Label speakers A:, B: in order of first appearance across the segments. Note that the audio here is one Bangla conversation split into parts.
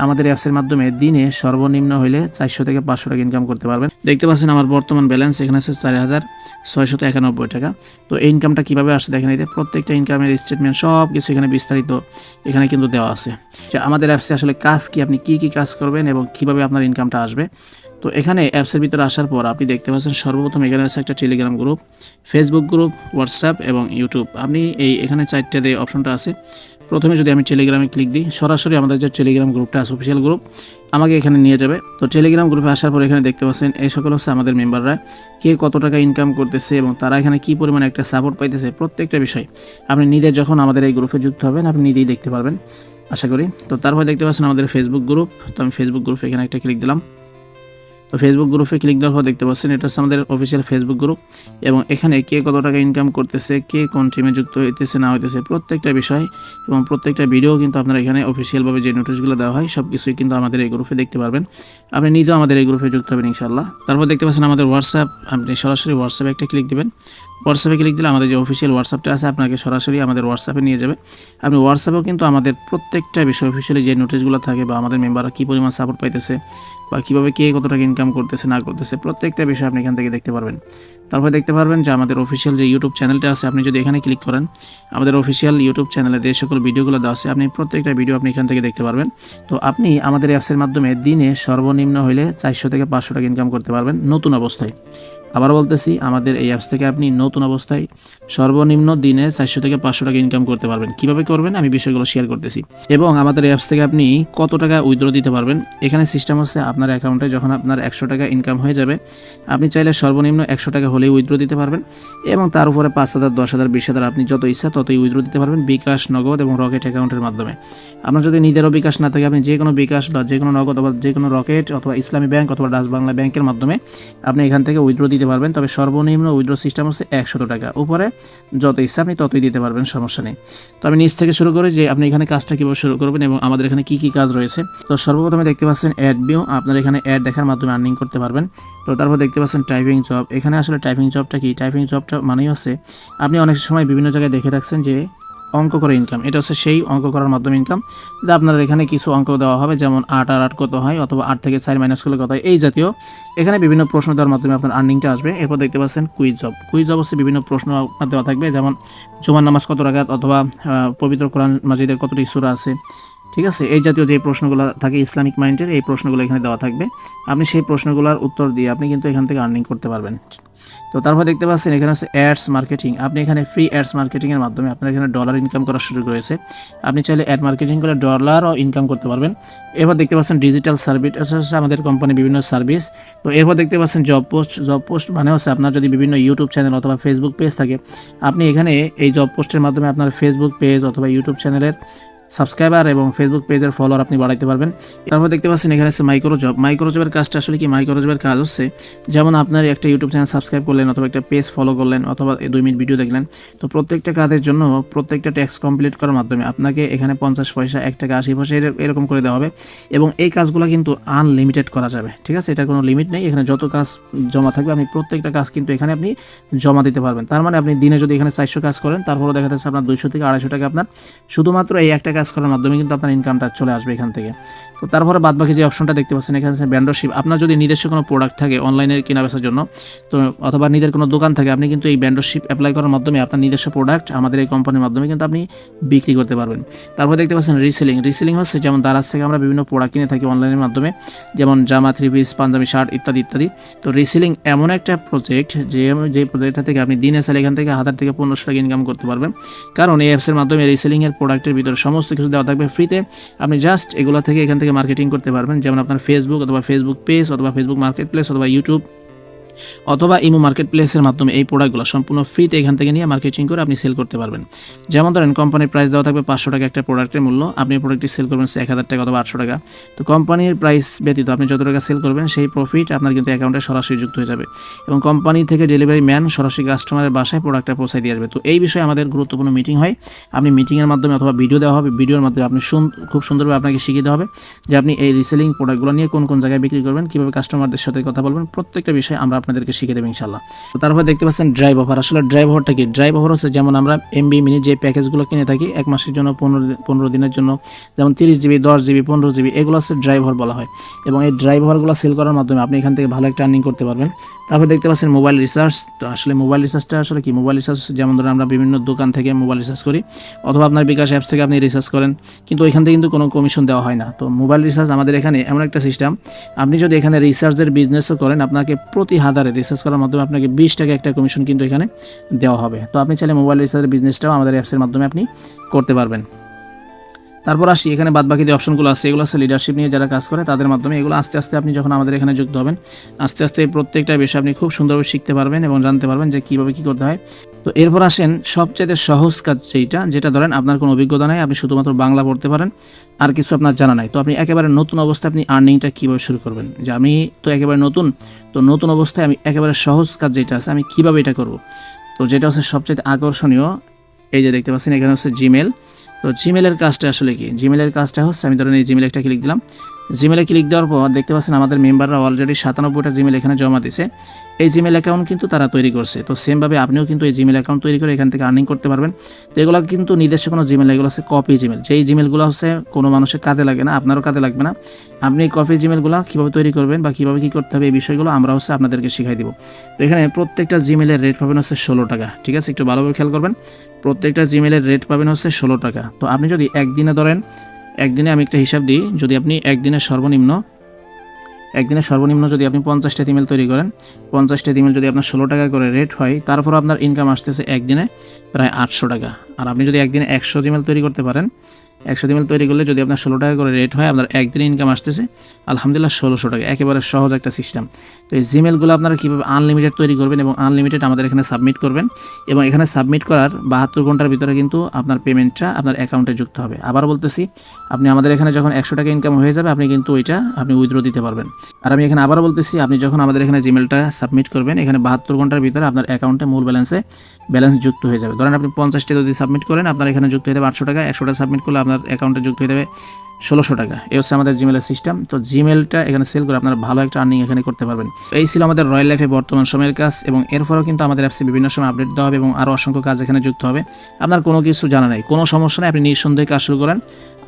A: আমাদের অ্যাপসের মাধ্যমে দিনে সর্বনিম্ন হইলে 400 থেকে 500 টাকা ইনকাম করতে পারবেন। দেখতে পাচ্ছেন আমার বর্তমান ব্যালেন্স এখানে আছে 4691 টাকা। তো এই ইনকামটা কিভাবে আসছে দেখেন, এই প্রত্যেকটা ইনকামের স্টেটমেন্ট সব কিছু এখানে বিস্তারিত এখানে কিন্তু দেওয়া আছে যে আমাদের অ্যাপসে আসলে কাজ কি, আপনি কি কি কাজ করবেন এবং কিভাবে আপনার ইনকামটা আসবে। তো এখানে অ্যাপসের ভিতরে আসার পর আপনি দেখতে পাচ্ছেন সর্বপ্রথম এখানে আছে একটা Telegram group, Facebook group, WhatsApp এবং ইউটিউব। আপনি এখানে 4টা দিয়ে অপশনটা আছে। প্রথমে যদি আমি টেলিগ্রামে ক্লিক দিই, সরাসরি আমাদের যে টেলিগ্রাম গ্রুপটা আছে অফিসিয়াল গ্রুপ, আমাকে এখানে নিয়ে যাবে। তো টেলিগ্রাম গ্রুপে আসার পর এখানে দেখতে পাচ্ছেন এই সকল হচ্ছে আমাদের মেম্বাররা কে কত টাকা ইনকাম করতেছে এবং তারা এখানে কি পরিমাণে একটা সাপোর্ট পাইতেছে, প্রত্যেকটা বিষয় আপনি নিজে যখন আমাদের এই গ্রুপে যুক্ত হবেন আপনি নিজেই দেখতে পারবেন আশা করি। তো তারপর দেখতে পাচ্ছেন আমাদের ফেসবুক গ্রুপ। তো আমি ফেসবুক গ্রুপে এখানে একটা ক্লিক দিলাম। তো ফেসবুক গ্রুপে ক্লিক দেওয়ার পর দেখতে পাচ্ছেন এটা হচ্ছে আমাদের অফিসিয়াল ফেসবুক গ্রুপ এবং এখানে কে কত টাকা ইনকাম করতেছে, কে কোন টিমে যুক্ত হইতেছে না হইতেছে প্রত্যেকটা বিষয় এবং প্রত্যেকটা ভিডিও কিন্তু আপনারা এখানে অফিসিয়ালভাবে যে নোটিশগুলো দেওয়া হয় সব কিছুই কিন্তু আমাদের এই গ্রুপে দেখতে পারবেন। আপনি নিজেও আমাদের এই গ্রুপে যুক্ত হবেন ইনশাল্লাহ। তারপর দেখতে পাচ্ছেন আমাদের হোয়াটসঅ্যাপ, আপনি সরাসরি হোয়াটসঅ্যাপে একটা ক্লিক দেবেন। হোয়াটসঅ্যাপে ক্লিক দিলে আমাদের যে অফিসিয়াল হোয়াটসঅ্যাপটা আছে আপনাকে সরাসরি আমাদের হোয়াটসঅ্যাপে নিয়ে যাবে। আপনি হোয়াটসঅ্যাপেও কিন্তু আমাদের প্রত্যেকটা বিষয় অফিসিয়ালি যে নোটিশগুলো থাকে বা আমাদের মেম্বাররা কী পরিমাণ সাপোর্ট পাইতেছে বা কীভাবে কে কত টাকা ইনকাম করতেছে না করতেছে প্রত্যেকটা বিষয় আপনি এখান থেকে দেখতে পারবেন। তারপরে দেখতে পারবেন যে আমাদের অফিসিয়াল যে ইউটিউব চ্যানেলটা আছে, আপনি যদি এখানে ক্লিক করেন আমাদের অফিসিয়াল ইউটিউব চ্যানেলে যে সকল ভিডিওগুলো দেওয়া আছে আপনি প্রত্যেকটা ভিডিও আপনি এখান থেকে দেখতে পারবেন। তো আপনি আমাদের অ্যাপসের মাধ্যমে দিনে সর্বনিম্ন হইলে 400 থেকে 500 টাকা ইনকাম করতে পারবেন নতুন অবস্থায়। আবার বলতেছি, আমাদের এই অ্যাপস থেকে আপনি নতুন অবস্থায় সর্বনিম্ন দিনে 400 থেকে 500 টাকা ইনকাম করতে পারবেন। কিভাবে করবেন আমি বিষয়গুলো শেয়ার করতেছি এবং আমাদের অ্যাপস থেকে আপনি কত টাকা উইথড্র দিতে পারবেন। এখানে সিস্টেম হচ্ছে আপনার অ্যাকাউন্টে যখন আপনার 100 টাকা ইনকাম হয়ে যাবে আপনি চাইলে সর্বনিম্ন 100 টাকা হলেই উইথড্র দিতে পারবেন এবং তার উপরে 5,000, 10,000, 20,000 আপনি যত ইচ্ছা ততই উইথড্র দিতে পারবেন বিকাশ, নগদ এবং রকেট অ্যাকাউন্টের মাধ্যমে। আপনার যদি নিজেরও বিকাশ না থাকে আপনি যে কোনো বিকাশ বা যে কোনো নগদ অথবা যে কোনো রকেট অথবা ইসলামী ব্যাংক অথবা ডাচ বাংলা ব্যাংকের মাধ্যমে আপনি এখান থেকে উইথড্র দিতে পারবেন। তবে সর্বনিম্ন উইথড্র সিস্টেম হচ্ছে 100 টাকা, উপরে যত ইচ্ছা আপনি ততই দিতে পারবেন, সমস্যা নেই। তো আমি নিচ থেকে শুরু করি যে আপনি এখানে কাজটা কীভাবে শুরু করবেন এবং আমাদের এখানে কী কী কাজ রয়েছে। তো সর্বপ্রথমে দেখতে পাচ্ছেন অ্যাড ভিউ, আপনার এখানে অ্যাড দেখার মাধ্যমে আর্নিং করতে পারবেন। তো তারপর দেখতে পাচ্ছেন টাইপিং জব। এখানে আসলে টাইপিং জবটা কি, টাইপিং জবটা মানেই হচ্ছে আপনি অনেক সময় বিভিন্ন জায়গায় দেখে থাকছেন যে অঙ্ক করে ইনকাম, এটা হচ্ছে সেই অঙ্ক করার মাধ্যমে ইনকাম। যে আপনার এখানে কিছু অঙ্ক দেওয়া হবে যেমন 8 আর 8 কত হয় অথবা 8 থেকে 4 মাইনাস করলে কত হয়, এই জাতীয় এখানে বিভিন্ন প্রশ্ন দেওয়ার মাধ্যমে আপনার আর্নিংটা আসবে। এরপর দেখতে পাচ্ছেন কুইজ জব। কুইজ জব হচ্ছে বিভিন্ন প্রশ্ন আপনার দেওয়া থাকবে যেমন জুমার নামাজ কত রাকাত অথবা পবিত্র কোরআন মাজিদের কতটি সূরা আছে, ঠিক আছে, এই জাতীয় যে প্রশ্নগুলো থাকে ইসলামিক মাইন্ডের এই প্রশ্নগুলো এখানে দেওয়া থাকবে। আপনি সেই প্রশ্নগুলোর উত্তর দিয়ে আপনি কিন্তু এখান থেকে আর্নিং করতে পারবেন। তো তারপর দেখতে পাচ্ছেন এখানে হচ্ছে অ্যাডস মার্কেটিং। আপনি এখানে ফ্রি অ্যাডস মার্কেটিংয়ের মাধ্যমে আপনার এখানে ডলার ইনকাম করার সুযোগ রয়েছে। আপনি চাইলে অ্যাড মার্কেটিং করে ডলারও ইনকাম করতে পারবেন। এরপর দেখতে পাচ্ছেন ডিজিটাল সার্ভিস, হচ্ছে আমাদের কোম্পানির বিভিন্ন সার্ভিস। তো এরপর দেখতে পাচ্ছেন জব পোস্ট। জব পোস্ট মানে হচ্ছে আপনার যদি বিভিন্ন ইউটিউব চ্যানেল অথবা ফেসবুক পেজ থাকে আপনি এখানে এই জব পোস্টের মাধ্যমে আপনার ফেসবুক পেজ অথবা ইউটিউব চ্যানেলের সাবস্ক্রাইবার এবং ফেসবুক পেজের ফলোয়ার আপনি বাড়াইতে পারবেন। তারপর দেখতে পাচ্ছেন এখানে আছে মাইক্রো জব। মাইক্রো জবের কাজটা আসলে কি, মাইক্রো জবের কাজ হচ্ছে যেমন আপনার একটা ইউটিউব চ্যানেল সাবস্ক্রাইব করলেন অথবা একটা পেজ ফলো করলেন অথবা 2 মিনিট ভিডিও দেখলেন, তো প্রত্যেকটা কাজের জন্য প্রত্যেকটা ট্যাক্স কমপ্লিট করার মাধ্যমে আপনাকে এখানে 50 পয়সা, 1 টাকা 80 পয়সা এরকম করে দেওয়া হবে এবং এই কাজগুলো কিন্তু আনলিমিটেড করা যাবে, ঠিক আছে, এটার কোনো লিমিট নেই। এখানে যত কাজ জমা থাকবে আপনি প্রত্যেকটা কাজ কিন্তু এখানে আপনি জমা দিতে পারবেন। তার মানে আপনি দিনে যদি এখানে 400 কাজ করেন তারপরে দেখা যাচ্ছে আপনার 200 থেকে 250 টাকা আপনার শুধুমাত্র এই একটা কাজ করার মাধ্যমে কিন্তু আপনার ইনকামটা চলে আসবে এখান থেকে। তো তারপরে বাদবাকি যে অপশনটা দেখতে পাচ্ছেন এখানে আছে ভেন্ডরশিপ। আপনার যদি নিজস্ব কোনো প্রোডাক্ট থাকে অনলাইনে কেনা বেচার জন্য তো অথবা নিজের কোনো দোকান থাকে আপনি কিন্তু এই ভেন্ডরশিপ অ্যাপ্লাই করার মাধ্যমে আপনার নিজস্ব প্রোডাক্ট আমাদের এই কোম্পানির মাধ্যমে কিন্তু আপনি বিক্রি করতে পারবেন। তারপর দেখতে পাচ্ছেন রিসেলিং। রিসেলিং হচ্ছে যেমন দারাজ থেকে আমরা বিভিন্ন প্রোডাক্ট কিনে থাকি অনলাইনের মাধ্যমে যেমন জামা, 3 পিস, পাঞ্জাবি, শার্ট ইত্যাদি ইত্যাদি। তো রিসেলিং এমন একটা প্রজেক্ট যে প্রজেক্টটা থেকে আপনি দিনে চাইলে এখান থেকে 1000 থেকে 1500 টাকা ইনকাম করতে পারবেন, কারণ এই অ্যাপসের মাধ্যমে রিসেলিংয়ের প্রোডাক্টের ভিতরে সমস্ত কিছু দেওয়া থাকবে ফ্রিতে। আপনি জাস্ট এগুলো থেকে এখান থেকে মার্কেটিং করতে পারবেন, যেমন আপনার ফেসবুক অথবা ফেসবুক পেজ অথবা ফেসবুক মার্কেট প্লেস অথবা ইউটিউব অথবা ইমো মার্কেট প্লেসের মাধ্যমে এই প্রোডাক্টগুলো সম্পূর্ণ ফ্রিতে এখান থেকে নিয়ে মার্কেটিং করে আপনি সেল করতে পারবেন। যেমন ধরেন কোম্পানির প্রাইস দেওয়া থাকবে 500 টাকা একটা প্রোডাক্টের মূল্য, আপনি প্রোডাক্টটি সেল করবেন 1000 টাকা অথবা 800 টাকা। তো কোম্পানির প্রাইস ব্যতীত আপনি যত টাকা সেল করবেন সেই প্রফিট আপনার কিন্তু অ্যাকাউন্টে সরাসরি যুক্ত হয়ে যাবে এবং কোম্পানি থেকে ডেলিভারি ম্যান সরাসরি কাস্টমারের বাসায় প্রোডাক্টটা পৌঁছে দিয়ে আসবে। তো এই বিষয়ে আমাদের গুরুত্বপূর্ণ মিটিং হয়। আপনি মিটিংয়ের মাধ্যমে অথবা ভিডিও দেওয়া হবে, ভিডিওর মাধ্যমে আপনি খুব সুন্দরভাবে আপনাকে শিখিয়ে দেওয়া হবে যে আপনি এই রিসেলিং প্রোডাক্টগুলো নিয়ে কোন কোন জায়গায় বিক্রি করবেন, কীভাবে কাস্টমারদের সাথে কথা বলবেন, প্রত্যেকটা বিষয়ে আমরা আপনাদেরকে শিখিয়ে দেবে ইনশাল্লাহ। তো তারপর দেখতে পাচ্ছেন ড্রাইভ অফার। আসলে ড্রাইভ অফারটা কি? ড্রাইভ অফার হচ্ছে যেমন আমরা এমবি মিনি যে প্যাকেজগুলো কিনে থাকি 1 মাসের জন্য 15 দিনের জন্য, যেমন 30 জিবি, 10 জিবি, 15 জিবি, এগুলো হচ্ছে ড্রাইভ অফার বলা হয়। এবং এই ড্রাইভ অফারগুলো সেল করার মাধ্যমে আপনি এখান থেকে ভালো একটা আর্নিং করতে পারবেন। তারপর দেখতে পাচ্ছেন মোবাইল রিচার্জ। তো আসলে মোবাইল রিচার্জটা আসলে কি? মোবাইল রিচার্জ যেমন ধরুন আমরা বিভিন্ন দোকান থেকে মোবাইল রিচার্জ করি, অথবা আপনার বিকাশ অ্যাপস থেকে আপনি রিচার্জ করেন, কিন্তু ওইখান থেকে কিন্তু কোনো কমিশন দেওয়া হয় না। তো মোবাইল রিচার্জ আমাদের এখানে এমন একটা সিস্টেম, আপনি যদি এখানে রিচার্জের বিজনেসও করেন, আপনাকে প্রতি 1000 রিচার্জ করার মাধ্যমে আপনাকে 20 টাকা একটা কমিশন কিন্তু এখানে দেওয়া হবে। তো আপনি চাইলে মোবাইল রিচার্জের বিজনেসটাও আমাদের অ্যাপসের মাধ্যমে আপনি করতে পারবেন। তারপর আসি এখানে বাদবাকি যে অপশনগুলো আছে, এগুলো আছে লিডারশিপ নিয়ে যারা কাজ করে তাদের মাধ্যমে। এগুলো আস্তে আস্তে আপনি যখন আমাদের এখানে যুক্ত হবেন, আস্তে আস্তে প্রত্যেকটা বিষয় আপনি খুব সুন্দরভাবে শিখতে পারবেন এবং জানতে পারবেন যে কীভাবে কী করতে হয়। তো এরপর আসেন সবচেয়ে সহজ কাজ যেটা ধরেন আপনার কোনো অভিজ্ঞতা নাই, আপনি শুধুমাত্র বাংলা পড়তে পারেন, আর কিছু আপনার জানা নাই। তো আপনি একেবারে নতুন অবস্থায় আপনি আর্নিংটা কীভাবে শুরু করবেন, যে আমি তো একেবারে নতুন, তো নতুন অবস্থায় আমি একেবারে সহজ কাজ যেটা আছে আমি কীভাবে এটা করব। তো যেটা হচ্ছে সবচেয়ে আকর্ষণীয়, এই যে দেখতে পাচ্ছেন এখানে হচ্ছে জিমেল। তো জিমেলের কাজটা আসলে কি? জিমেলের কাজটা হচ্ছে আমি ধরেন এই জিমেলে একটা ক্লিক দিলাম। জিমেলে ক্লিক দেওয়ার পর দেখতে পাচ্ছেন আমাদের মেম্বাররা অলরেডি 97টা জিমেল এখানে জমা দিয়েছে। এই জিমেল অ্যাকাউন্ট কিন্তু তারা তৈরি করছে। তো সেমভাবে আপনিও কিন্তু এই জিমেল অ্যাকাউন্ট তৈরি করে এখান থেকে আর্নিং করতে পারবেন। তো এগুলো কিন্তু নিজস্ব কোনো জিমেল, এগুলো হচ্ছে কপি জিমেল। যেই জিমেলগুলো হচ্ছে কোনো মানুষের কাজে লাগে না, আপনারও কাজে লাগবে না। আপনি এই কপি জিমেলগুলো কীভাবে তৈরি করবেন বা কীভাবে কী করতে হবে এই বিষয়গুলো আমরা হচ্ছে আপনাদেরকে শিখাই দিব। তো এখানে প্রত্যেকটা জিমেলের রেট পাবেন হচ্ছে 16 টাকা। ঠিক আছে, একটু ভালোভাবে খেয়াল করবেন। প্রত্যেকটা জিমেলের রেট পাবেন হচ্ছে 16 টাকা। তো আপনি যদি একদিনে ধরেন, একদিনে আমি একটা হিসাব দিই, যদি আপনি একদিনে সর্বনিম্ন যদি আপনি 50টা ইমেল তৈরি করেন, 50টা ইমেল যদি আপনার 16 টাকা করে রেট হয়, তারপর আপনার ইনকাম আসতেছে একদিনে প্রায় 800 টাকা। আর আপনি যদি একদিনে 100 ইমেল তৈরি করতে পারেন, 100 ইমেল তৈরি করলে যদি আপনার 16 টাকা করে রেট হয়, আপনার একদিনে ইনকাম আসতেছে আলহামদুলিল্লাহ 1600 টাকা। একেবারে সহজ একটা সিস্টেম। তো এই জিমেলগুলো আপনারা কীভাবে আনলিমিটেড তৈরি করবেন এবং আনলিমিটেড আমাদের এখানে সাবমিট করবেন, এবং এখানে সাবমিট করার 72 ঘন্টার ভিতরে কিন্তু আপনার পেমেন্টটা আপনার অ্যাকাউন্টে যুক্ত হবে। আবার বলতেছি, আপনি আমাদের এখানে যখন 100 টাকা ইনকাম হয়ে যাবে, আপনি কিন্তু ওইটা আপনি উইথড্র দিতে পারবেন। আর আমি এখানে আবারও বলতেছি, আপনি যখন আমাদের এখানে জিমেলটা সাবমিট করবেন, এখানে 72 ঘন্টার ভিতরে আপনার অ্যাকাউন্টে মূল ব্যালেন্স যুক্ত হয়ে যাবে। ধরেন আপনি 50টা যদি সাবমিট করেন, আপনার এখানে যুক্ত হয়ে যাবে 800 টাকা। 100টা সাবমিট করলে আপনার অ্যাকাউন্টে যুক্ত হয়ে যাবে 1600 টাকা। এই হচ্ছে আমাদের জিমেলের সিস্টেম। তো জিমেলটা এখানে সেল করে আপনারা ভালো একটা আর্নিং এখানে করতে পারবেন। এই ছিল আমাদের রয়্যাল লাইফে বর্তমান সময়ের কাজ, এবং এরপরেও কিন্তু আমাদের অ্যাপসে বিভিন্ন সময় আপডেট দেওয়া হবে এবং আরও অসংখ্য কাজ এখানে যুক্ত হবে। আপনার কোনো কিছু জানা নাই, কোনো সমস্যা নেই, আপনি নিঃসন্দেহে কাজ শুরু করেন।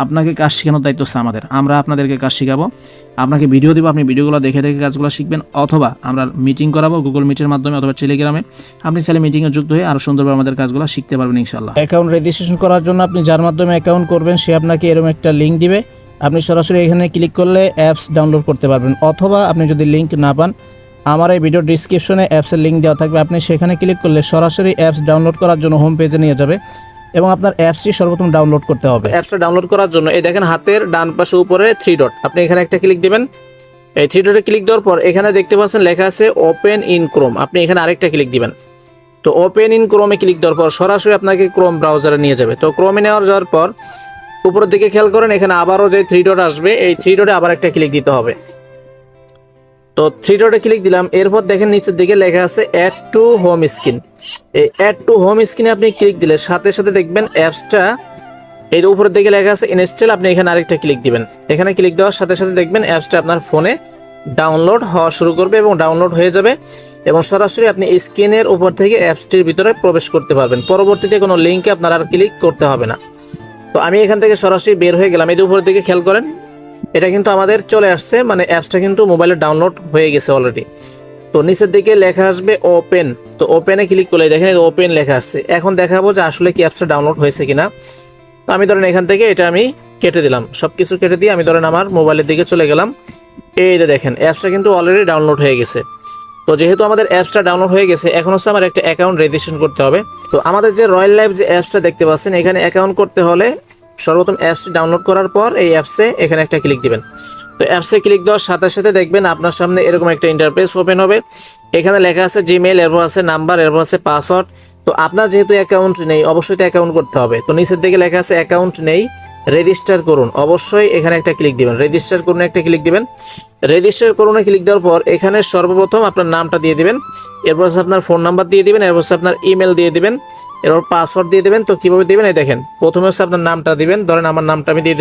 A: আপনাকে কাজ শেখানোর দায়িত্ব হচ্ছে আমাদের, আমরা আপনাদেরকে কাজ শেখাবো, আপনাকে ভিডিও দেবো, আপনি ভিডিওগুলো দেখে দেখে কাজগুলো শিখবেন, অথবা আমরা মিটিং করাবো গুগল মিটের মাধ্যমে অথবা টেলিগ্রামে। আপনি চাইলে মিটিংয়ে যুক্ত হয়ে আরও সুন্দরভাবে আমাদের কাজগুলো শিখতে পারবেন ইনশাল্লাহ। অ্যাকাউন্ট রেজিস্ট্রেশন করার জন্য আপনি যার মাধ্যমে অ্যাকাউন্ট করবেন, সে আপনাকে এরকম একটা লিঙ্ক দিবে। আপনি সরাসরি এখানে ক্লিক করলে অ্যাপস ডাউনলোড করতে পারবেন, অথবা আপনি যদি লিঙ্ক না পান, আমার এই ভিডিও ডিসক্রিপশনে অ্যাপসের লিঙ্ক দেওয়া থাকবে। আপনি সেখানে ক্লিক করলে সরাসরি অ্যাপস ডাউনলোড করার জন্য হোম পেজে নিয়ে যাবে, এবং আপনার অ্যাপসটি সর্বপ্রথম ডাউনলোড করতে হবে। অ্যাপসটা ডাউনলোড করার জন্য এই দেখেন হাতের ডান পাশে উপরে 3 ডট, আপনি এখানে একটা ক্লিক দিবেন। এই 3 ডটে ক্লিক দেওয়ার পর এখানে দেখতে পাচ্ছেন লেখা আছে ওপেন ইন ক্রোম, আপনি এখানে আরেকটা ক্লিক দিবেন। তো ওপেন ইন ক্রোমে ক্লিক দেওয়ার পর সরাসরি আপনাকে ক্রোম ব্রাউজারে নিয়ে যাবে। তো ক্রোমে যাওয়ার পর উপরের দিকে খেয়াল করেন, এখানে আবারও যে 3 ডট আসবে, এই 3 ডটে আবার একটা ক্লিক দিতে হবে। তো 3 ডটে ক্লিক দিলাম। এরপর দেখেন নিচের দিকে লেখা আছে অ্যাড টু হোম স্ক্রিন। এই অ্যাড টু হোম স্ক্রিনে আপনি ক্লিক দিলে সাথে সাথে দেখবেন অ্যাপসটা এই উপরের দিকে লেখা আছে ইনস্টল, আপনি এখানে আরেকটা ক্লিক দিবেন। এখানে ক্লিক দেওয়ার সাথে সাথে দেখবেন অ্যাপসটা আপনার ফোনে ডাউনলোড হওয়া শুরু করবে এবং ডাউনলোড হয়ে যাবে, এবং সরাসরি আপনি স্ক্রিনের উপর থেকে অ্যাপসটির ভিতরে প্রবেশ করতে পারবেন। পরবর্তীতে কোনো লিঙ্কে আপনার আর ক্লিক করতে হবে না। তো আমি এখান থেকে সরাসরি বের হয়ে গেলাম। এই উপরের দিকে খেয়াল করেন, এটা কিন্তু আমাদের চলে আসছে, মানে অ্যাপসটা কিন্তু মোবাইলে ডাউনলোড হয়ে গেছে অলরেডি। তো নিচের দিকে লেখা আসবে ওপেন। তো ওপেনে ক্লিক করলে দেখেন ওপেন লেখা আসছে। এখন দেখাবো যে আসলে কি অ্যাপসটা ডাউনলোড হয়েছে কিনা। তো আমি ধরেন এখান থেকে এটা আমি কেটে দিলাম, সব কিছু কেটে দিয়ে আমি ধরেন আমার মোবাইলের দিকে চলে গেলাম। এই যে দেখেন অ্যাপসটা কিন্তু অলরেডি ডাউনলোড হয়ে গেছে। তো যেহেতু আমাদের অ্যাপসটা ডাউনলোড হয়ে গেছে, এখন হচ্ছে আমার একটা অ্যাকাউন্ট রেজিস্ট্রেশন করতে হবে। তো আমাদের যে রয়্যাল লাইফ যে অ্যাপসটা দেখতে পাচ্ছেন, এখানে অ্যাকাউন্ট করতে হলে সর্বপ্রথম অ্যাপসটি ডাউনলোড করার পর এই অ্যাপসে এখানে একটা ক্লিক দিবেন। তো অ্যাপসে ক্লিক দেওয়ার সাথে সাথে দেখবেন আপনার সামনে এরকম একটা ইন্টারফেস ওপেন হবে। এখানে লেখা আছে জিমেল, এরপর আছে নাম্বার, এরপর আছে পাসওয়ার্ড। তো আপনার যেহেতু অ্যাকাউন্ট নেই, অবশ্যই তো অ্যাকাউন্ট করতে হবে। তো নিচের দিকে লেখা আছে অ্যাকাউন্ট নেই, রেজিস্টার করুন, অবশ্যই এখানে একটা ক্লিক দিবেন। রেজিস্টার করুন একটা ক্লিক দিবেন। রেজিস্টার করুনে ক্লিক দেওয়ার পর এখানে সর্বপ্রথম আপনার নামটা দিয়ে দিবেন, এরপর হচ্ছে আপনার ফোন নাম্বার দিয়ে দিবেন, এরপর হচ্ছে আপনার ইমেল দিয়ে দিবেন, এরপর পাসওয়ার্ড দিয়ে দিবেন। তো কীভাবে দিবেন এই দেখেন, প্রথমে হচ্ছে আপনার নামটা দিবেন। ধরেন আমার নামটা আমি দিয়ে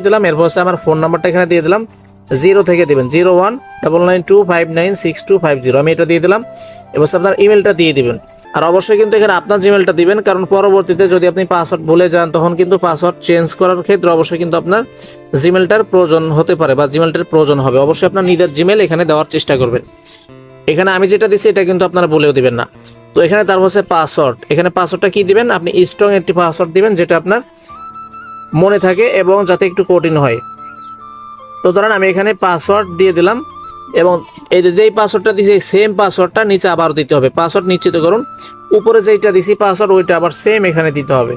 A: দিলাম, এরপর হচ্ছে আমার ফোন নাম্বারটা এখানে দিয়ে দিলাম। 0 থেকে দিবেন 0199259625 আমি এটা দিয়ে দিলাম। এবার আপনার ইমেলটা দিয়ে দিবেন। আর অবশ্যই কিন্তু এখানে আপনার জিমেলটা দিবেন, কারণ পরবর্তীতে যদি আপনি পাসওয়ার্ড ভুলে যান তখন কিন্তু পাসওয়ার্ড চেঞ্জ করার ক্ষেত্রে অবশ্যই কিন্তু আপনার জিমেলটার প্রয়োজন হতে পারে বা জিমেলটার প্রয়োজন হবে। অবশ্যই আপনার নিজের জিমেল এখানে দেওয়ার চেষ্টা করবেন। এখানে আমি যেটা দিচ্ছি এটা কিন্তু আপনারা বলেও দিবেন না। তো এখানে তারপর হচ্ছে পাসওয়ার্ড, এখানে পাসওয়ার্ডটা কি দিবেন, আপনি স্ট্রং একটি পাসওয়ার্ড দিবেন যেটা আপনার মনে থাকে এবং যাতে একটু কঠিন হয়। তো ধরেন আমি এখানে পাসওয়ার্ড দিয়ে দিলাম এবং এই যেই পাসওয়ার্ডটা দিয়েছি সেম পাসওয়ার্ডটা নিচে আবার দিতে হবে। পাসওয়ার্ড নিশ্চিত করুন, উপরে যেইটা দিছি পাসওয়ার্ড ওইটা আবার সেম এখানে দিতে হবে,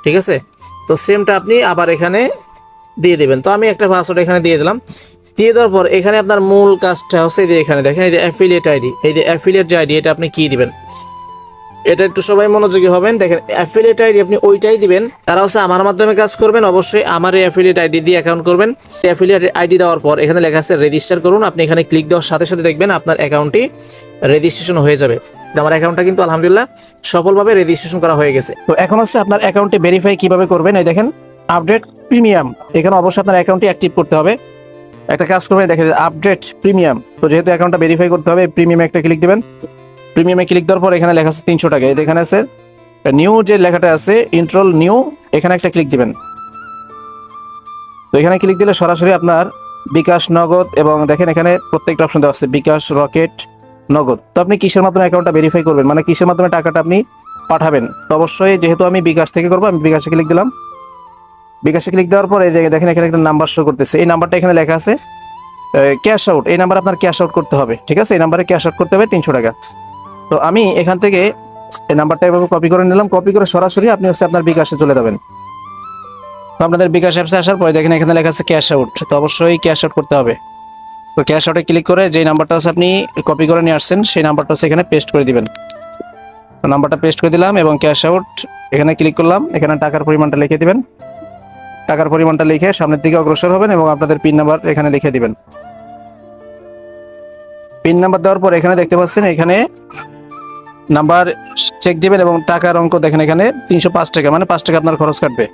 A: ঠিক আছে? তো সেমটা আপনি আবার এখানে দিয়ে দেবেন। তো আমি একটা পাসওয়ার্ড এখানে দিয়ে দিলাম। দিয়ে দেওয়ার পর এখানে আপনার মূল কাজটা হচ্ছে এই যে এখানে দেখেন এই যে অ্যাফিলিয়েট আইডি, এই যে অ্যাফিলিয়েট যে আইডি এটা আপনি কি দিবেন, এটা একটু সবাই মনোযোগী হবেন। দেখেন অ্যাফিলিয়েট আইডি আপনি ওইটাই দিবেন, তারা হচ্ছে আমার মাধ্যমে কাজ করবেন, অবশ্যই আমার এই অ্যাফিলিয়েট আইডি দিয়ে অ্যাকাউন্ট করবেন। অ্যাফিলিয়েট আইডি দেওয়ার পর এখানে লেখা আছে রেজিস্টার করুন, আপনি এখানে ক্লিক দেওয়ার সাথে সাথে দেখবেন আপনার অ্যাকাউন্টটি রেজিস্ট্রেশন হয়ে যাবে। আমার অ্যাকাউন্টটা কিন্তু আলহামদুলিল্লাহ সফলভাবে রেজিস্ট্রেশন করা হয়ে গেছে। তো এখন হচ্ছে আপনার অ্যাকাউন্টে ভেরিফাই কিভাবে করবেন, এই দেখেন আপডেট প্রিমিয়াম, এখানে অবশ্যই আপনার অ্যাকাউন্টটি অ্যাক্টিভ করতে হবে। একটা কাজ করবেন, দেখেন আপডেট প্রিমিয়াম, তো যেহেতু অ্যাকাউন্টটা ভেরিফাই করতে হবে প্রিমিয়ামে একটা ক্লিক দেবেন। প্রিমিয়ামে ক্লিক দেওয়ার পর এখানে লেখা আছে 300 টাকা, এখানে আছে নিউ যে লেখাটা আছে ইন্ট্রোল নিউ, এখানে একটা ক্লিক দিবেন। তো এখানে ক্লিক দিলে সরাসরি আপনার বিকাশ, নগদ এবং দেখেন এখানে প্রত্যেকটা অপশন দেওয়া আছে বিকাশ, রকেট, নগদ। তো আপনি কিসের মাধ্যমে অ্যাকাউন্টটা ভেরিফাই করবেন, মানে কিসের মাধ্যমে টাকাটা আপনি পাঠাবেন, তো অবশ্যই যেহেতু আমি বিকাশ থেকে করবো আমি বিকাশে ক্লিক দিলাম। বিকাশে ক্লিক দেওয়ার পর এই যে দেখেন এখানে একটা নাম্বার শো করতেছে, এই নাম্বারটা এখানে লেখা আছে ক্যাশ আউট, এই নাম্বার আপনার ক্যাশ আউট করতে হবে, ঠিক আছে? এই নাম্বারে ক্যাশ আউট করতে হবে 300 টাকা। তো আমি এখান থেকে এই নাম্বারটা এভাবে কপি করে নিলাম, কপি করে সরাসরি আপনি হচ্ছে আপনার বিকাশে চলে যাবেন। তো আপনাদের বিকাশ অ্যাপসে আসার পরে দেখেন এখানে লেখা আছে ক্যাশ আউট, তো অবশ্যই ক্যাশ আউট করতে হবে। তো ক্যাশ আউটে ক্লিক করে যেই নাম্বারটা হচ্ছে আপনি কপি করে নিয়ে আসছেন সেই নাম্বারটা হচ্ছে এখানে পেস্ট করে দিবেন। তো নাম্বারটা পেস্ট করে দিলাম এবং ক্যাশ আউট এখানে ক্লিক করলাম, এখানে টাকার পরিমাণটা লিখে দিবেন। টাকার পরিমাণটা লিখে সামনের দিকে অগ্রসর হবেন এবং আপনাদের পিন নাম্বার এখানে লিখে দিবেন। পিন নাম্বার দেওয়ার পর এখানে দেখতে পাচ্ছেন এখানে নাম্বার চেক দিবেন এবং টাকার অঙ্ক দেখেন এখানে 305 টাকা, মানে 5 টাকা আপনার খরচ কাটবে।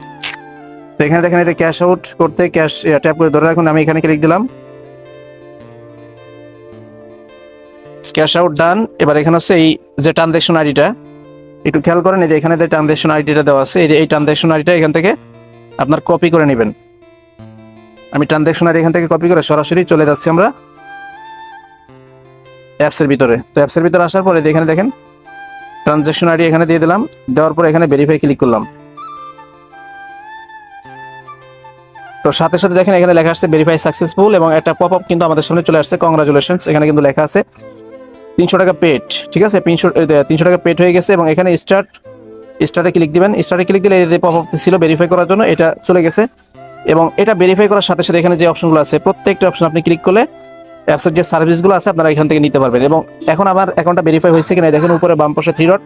A: তো এখানে দেখেন এই যে ক্যাশ আউট করতে ক্যাশ ট্যাপ করে ধরে রাখুন, আমি এখানে ক্লিক দিলাম, ক্যাশ আউট ডান। এবার এখানে হচ্ছে এই যে ট্রানজ্যাকশন আইডিটা একটু খেয়াল করেন, এই যে এখানে যে ট্রানজ্যাকশন আইডিটা দেওয়া আছে এই যে এই ট্রানজ্যাকশন আইডিটা এখান থেকে আপনার কপি করে নেবেন। আমি ট্রানজ্যাকশন আইডি এখান থেকে কপি করে সরাসরি চলে যাচ্ছি আমরা অ্যাপসের ভিতরে। তো অ্যাপসের ভিতরে আসার পরে এখানে দেখেন ট্রানজ্যাকশন আইডি এখানে দিয়ে দিলাম, দেওয়ার পরে এখানে ভেরিফাই ক্লিক করলাম। তো সাথে সাথে দেখেন এখানে লেখা আসছে ভেরিফাই সাকসেসফুল এবং একটা পপ আপ কিন্তু আমাদের সামনে চলে আসছে কংগ্রাচুলেশনস, এখানে কিন্তু লেখা আছে 300 টাকা পেড, ঠিক আছে? 300 টাকা পেড হয়ে গেছে এবং এখানে স্টার্টে ক্লিক দিবেন। স্টার্টে ক্লিক দিলে এই যে পপ আপ ছিল ভেরিফাই করার জন্য এটা চলে গেছে এবং এটা ভেরিফাই করার সাথে সাথে এখানে যে অপশনগুলো আছে প্রত্যেকটা অপশন আপনি ক্লিক করলে অ্যাপসের যে সার্ভিসগুলো আছে আপনারা এখান থেকে নিতে পারবেন। এবং এখন আমার অ্যাকাউন্টটা ভেরিফাই হয়েছে কিনা দেখেন উপরে বাম পাশে 3 ডট,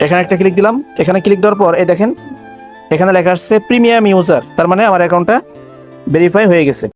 A: এখানে একটা ক্লিক দিলাম। এখানে ক্লিক দেওয়ার পর এই দেখেন এখানে লেখা আসছে প্রিমিয়াম ইউজার, তার মানে আমার অ্যাকাউন্টটা ভেরিফাই হয়ে গেছে।